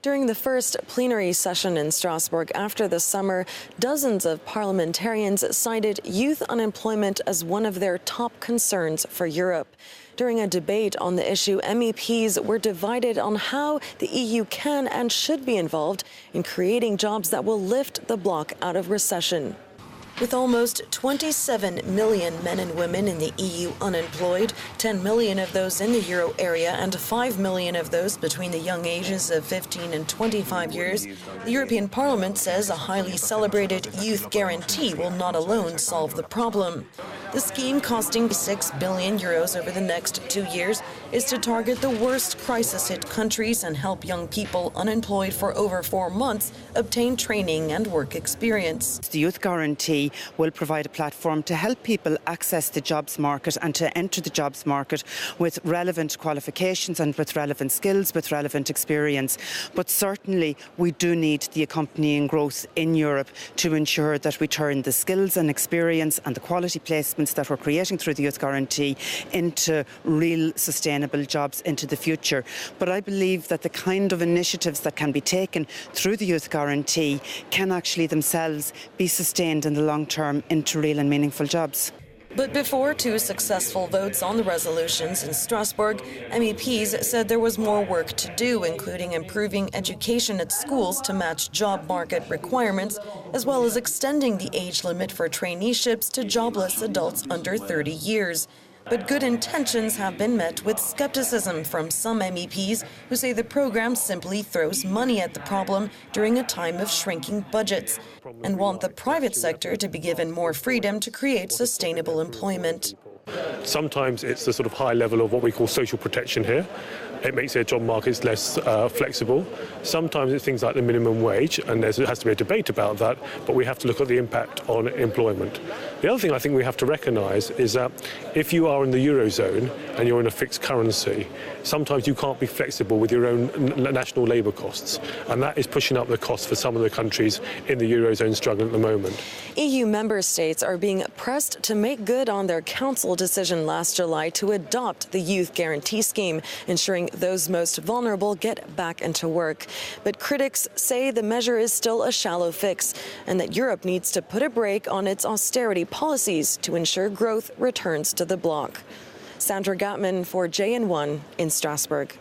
During the first plenary session in Strasbourg after the summer, dozens of parliamentarians cited youth unemployment as one of their top concerns for Europe. During a debate on the issue, MEPs were divided on how the EU can and should be involved in creating jobs that will lift the bloc out of recession. With almost 27 million men and women in the EU unemployed, 10 million of those in the euro area and 5 million of those between the young ages of 15 and 25 years, the European Parliament says a highly celebrated youth guarantee will not alone solve the problem. The scheme, costing €6 billion over the next 2 years, is to target the worst crisis-hit countries and help young people unemployed for over 4 months obtain training and work experience. The youth guarantee will provide a platform to help people access the jobs market and to enter the jobs market with relevant qualifications and with relevant skills, with relevant experience. But certainly we do need the accompanying growth in Europe to ensure that we turn the skills and experience and the quality placements that we're creating through the youth guarantee into real sustainable jobs into the future. But I believe that the kind of initiatives that can be taken through the youth guarantee can actually themselves be sustained in the long term into real and meaningful jobs. But before 2 successful votes on the resolutions in Strasbourg, MEPs said there was more work to do, including improving education at schools to match job market requirements, as well as extending the age limit for traineeships to jobless adults under 30 years. But good intentions have been met with skepticism from some MEPs who say the program simply throws money at the problem during a time of shrinking budgets and want the private sector to be given more freedom to create sustainable employment. Sometimes it's the sort of high level of what we call social protection here. It makes their job markets less flexible. Sometimes it's things like the minimum wage, and there has to be a debate about that, but we have to look at the impact on employment. The other thing I think we have to recognise is that if you are in the Eurozone and you're in a fixed currency, sometimes you can't be flexible with your own national labour costs, and that is pushing up the costs for some of the countries in the Eurozone struggling at the moment. EU member states are being pressed to make good on their Council decision last July to adopt the Youth Guarantee Scheme, ensuring those most vulnerable get back into work. But critics say the measure is still a shallow fix and that Europe needs to put a brake on its austerity policies to ensure growth returns to the bloc. Sandra Gottman for JN1 in Strasbourg.